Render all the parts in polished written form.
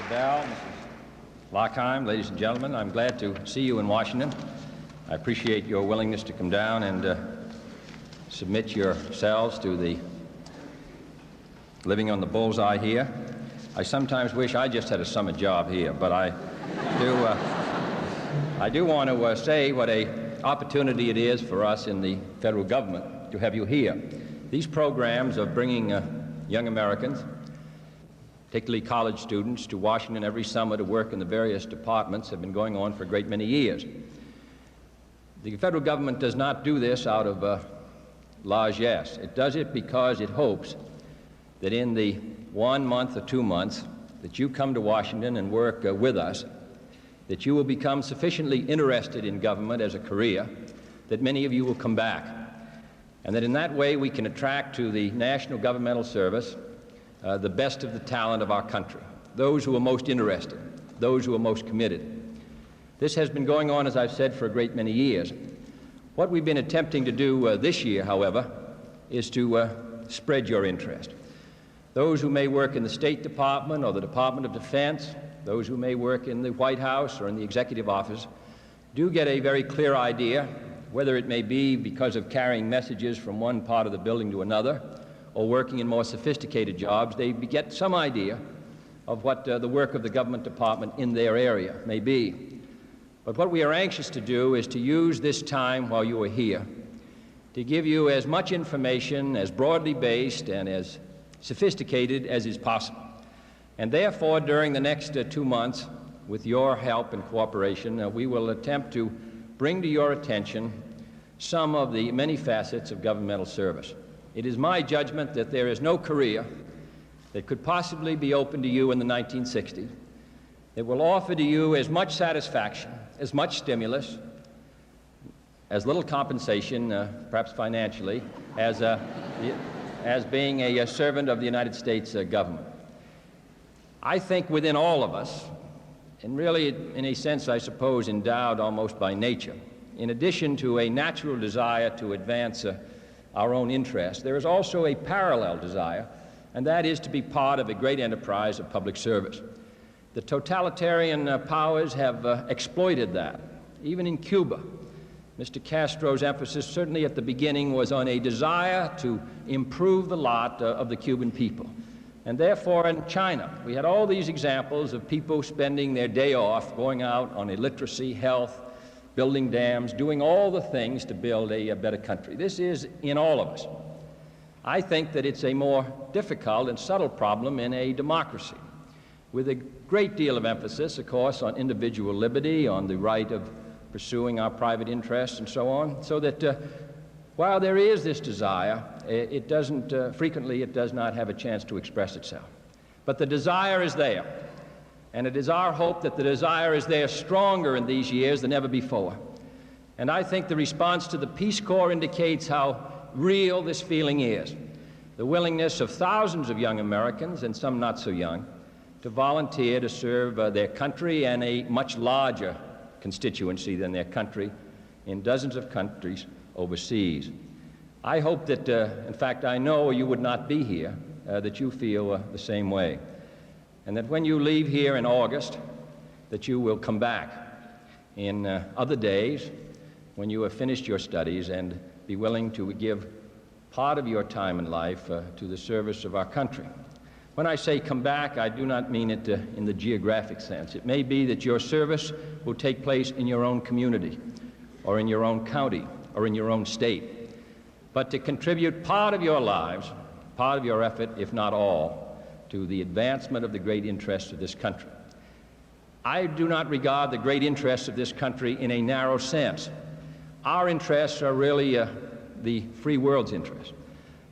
Bell, Mrs. Lockheim, ladies and gentlemen, I'm glad to see you in Washington. I appreciate your willingness to come down and submit yourselves to the living on the bullseye here. I sometimes wish I just had a summer job here, but I do want to say what an opportunity it is for us in the federal government to have you here. These programs of bringing young Americans, particularly college students, to Washington every summer to work in the various departments have been going on for a great many years. The federal government does not do this out of largesse. It does it because it hopes that in the 1 month or 2 months that you come to Washington and work with us, that you will become sufficiently interested in government as a career that many of you will come back, and that in that way we can attract to the national governmental service the best of the talent of our country, those who are most interested, those who are most committed. This has been going on, as I've said, for a great many years. What we've been attempting to do this year, however, is to spread your interest. Those who may work in the State Department or the Department of Defense, those who may work in the White House or in the Executive Office, do get a very clear idea, whether it may be because of carrying messages from one part of the building to another, or working in more sophisticated jobs, they get some idea of what the work of the government department in their area may be. But what we are anxious to do is to use this time while you are here to give you as much information, as broadly based and as sophisticated as is possible. And therefore, during the next 2 months, with your help and cooperation, we will attempt to bring to your attention some of the many facets of governmental service. It is my judgment that there is no career that could possibly be open to you in the 1960s that will offer to you as much satisfaction, as much stimulus, as little compensation, perhaps financially, as being a servant of the United States government. I think within all of us, and really in a sense, I suppose, endowed almost by nature, in addition to a natural desire to advance our own interests, there is also a parallel desire, and that is to be part of a great enterprise of public service. The totalitarian powers have exploited that. Even in Cuba, Mr. Castro's emphasis certainly at the beginning was on a desire to improve the lot of the Cuban people. And therefore in China, we had all these examples of people spending their day off, going out on illiteracy, health, building dams, doing all the things to build a better country. This is in all of us. I think that it's a more difficult and subtle problem in a democracy, with a great deal of emphasis, of course, on individual liberty, on the right of pursuing our private interests and so on, so that while there is this desire, it doesn't, frequently it does not have a chance to express itself. But the desire is there. And it is our hope that the desire is there stronger in these years than ever before. And I think the response to the Peace Corps indicates how real this feeling is. The willingness of thousands of young Americans, and some not so young, to volunteer to serve their country and a much larger constituency than their country in dozens of countries overseas. I hope that, in fact, I know you would not be here, that you feel the same way. And that when you leave here in August, that you will come back in other days when you have finished your studies and be willing to give part of your time in life to the service of our country. When I say come back, I do not mean it in the geographic sense. It may be that your service will take place in your own community, or in your own county, or in your own state. But to contribute part of your lives, part of your effort, if not all, to the advancement of the great interests of this country. I do not regard the great interests of this country in a narrow sense. Our interests are really the free world's interests.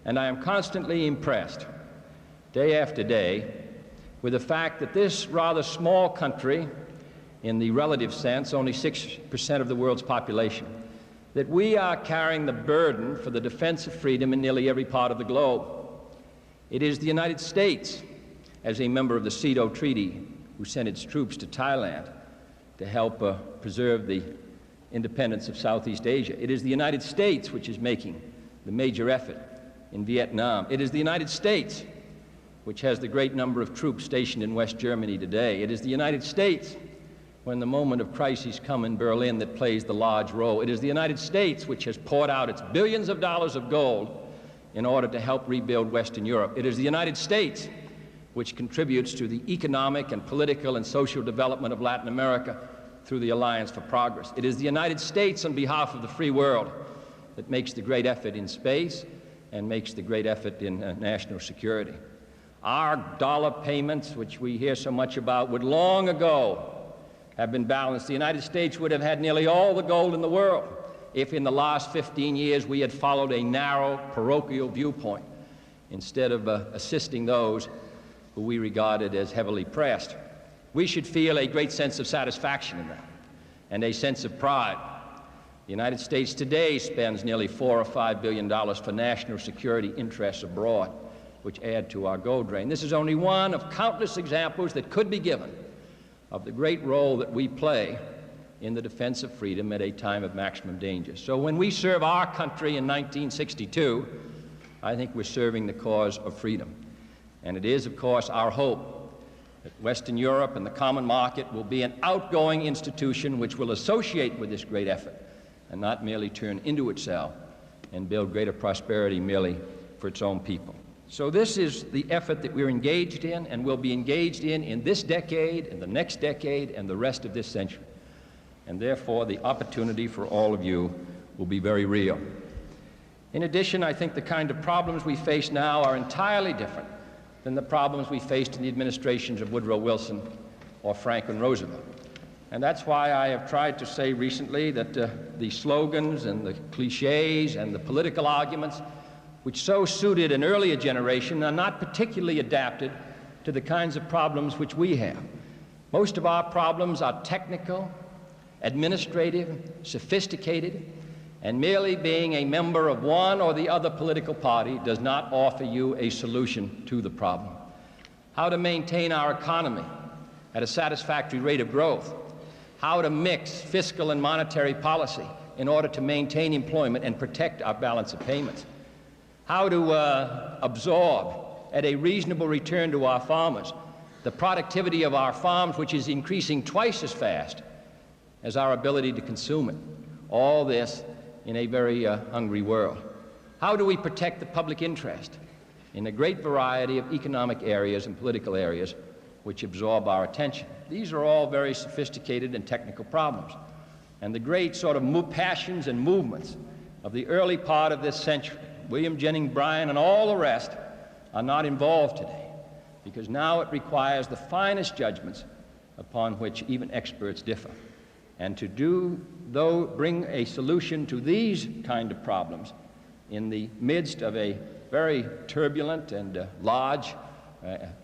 And I am constantly impressed, day after day, with the fact that this rather small country, in the relative sense, only 6% of the world's population, that we are carrying the burden for the defense of freedom in nearly every part of the globe. It is the United States, as a member of the CEDAW Treaty, who sent its troops to Thailand to help preserve the independence of Southeast Asia. It is the United States which is making the major effort in Vietnam. It is the United States which has the great number of troops stationed in West Germany today. It is the United States, when the moment of crisis comes in Berlin, that plays the large role. It is the United States which has poured out its billions of dollars of gold in order to help rebuild Western Europe. It is the United States which contributes to the economic and political and social development of Latin America through the Alliance for Progress. It is the United States, on behalf of the free world, that makes the great effort in space and makes the great effort in national security. Our dollar payments, which we hear so much about, would long ago have been balanced. The United States would have had nearly all the gold in the world if in the last 15 years we had followed a narrow, parochial viewpoint instead of assisting those who we regarded as heavily pressed. We should feel a great sense of satisfaction in that and a sense of pride. The United States today spends nearly $4 or $5 billion for national security interests abroad, which add to our gold drain. This is only one of countless examples that could be given of the great role that we play in the defense of freedom at a time of maximum danger. So when we serve our country in 1962, I think we're serving the cause of freedom. And it is, of course, our hope that Western Europe and the common market will be an outgoing institution which will associate with this great effort and not merely turn into itself and build greater prosperity merely for its own people. So this is the effort that we're engaged in and will be engaged in this decade, and the next decade, and the rest of this century. And therefore, the opportunity for all of you will be very real. In addition, I think the kind of problems we face now are entirely different than the problems we faced in the administrations of Woodrow Wilson or Franklin Roosevelt. And that's why I have tried to say recently that the slogans and the cliches and the political arguments which so suited an earlier generation are not particularly adapted to the kinds of problems which we have. Most of our problems are technical, administrative, sophisticated, and merely being a member of one or the other political party does not offer you a solution to the problem. How to maintain our economy at a satisfactory rate of growth, how to mix fiscal and monetary policy in order to maintain employment and protect our balance of payments, how to absorb at a reasonable return to our farmers the productivity of our farms, which is increasing twice as fast as our ability to consume it. All this in a very hungry world. How do we protect the public interest in a great variety of economic areas and political areas which absorb our attention? These are all very sophisticated and technical problems. And the great sort of passions and movements of the early part of this century, William Jennings Bryan and all the rest, are not involved today, because now it requires the finest judgments upon which even experts differ. And to bring a solution to these kind of problems in the midst of a very turbulent and large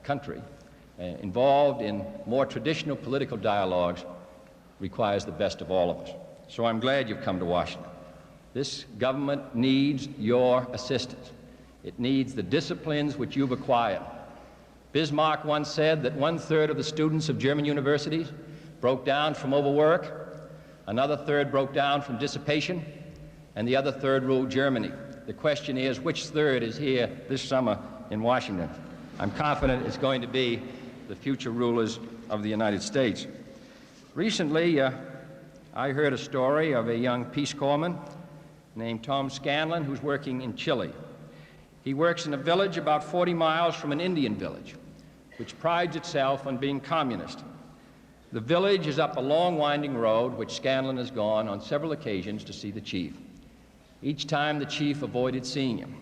country involved in more traditional political dialogues requires the best of all of us. So I'm glad you've come to Washington. This government needs your assistance. It needs the disciplines which you've acquired. Bismarck once said that 1/3 of the students of German universities broke down from overwork, another third broke down from dissipation, and the other third ruled Germany. The question is, which third is here this summer in Washington? I'm confident it's going to be the future rulers of the United States. Recently, I heard a story of a young Peace Corpsman named Tom Scanlon, who's working in Chile. He works in a village about 40 miles from an Indian village, which prides itself on being communist. The village is up a long winding road, which Scanlon has gone on several occasions to see the chief. Each time the chief avoided seeing him.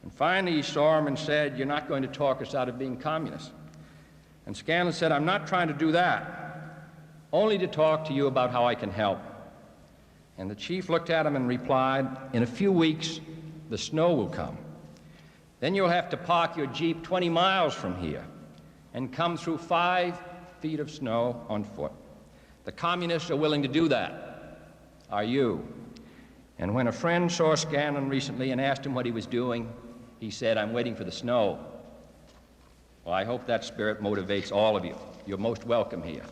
And finally he saw him and said, "You're not going to talk us out of being communists." And Scanlon said, "I'm not trying to do that, only to talk to you about how I can help." And the chief looked at him and replied, "In a few weeks, the snow will come. Then you'll have to park your Jeep 20 miles from here and come through 5 feet of snow on foot. The communists are willing to do that. Are you?" And when a friend saw Scanlon recently and asked him what he was doing, he said, "I'm waiting for the snow." Well, I hope that spirit motivates all of you. You're most welcome here.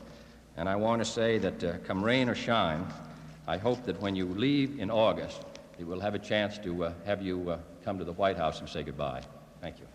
And I want to say that come rain or shine, I hope that when you leave in August, that we'll have a chance to have you come to the White House and say goodbye. Thank you.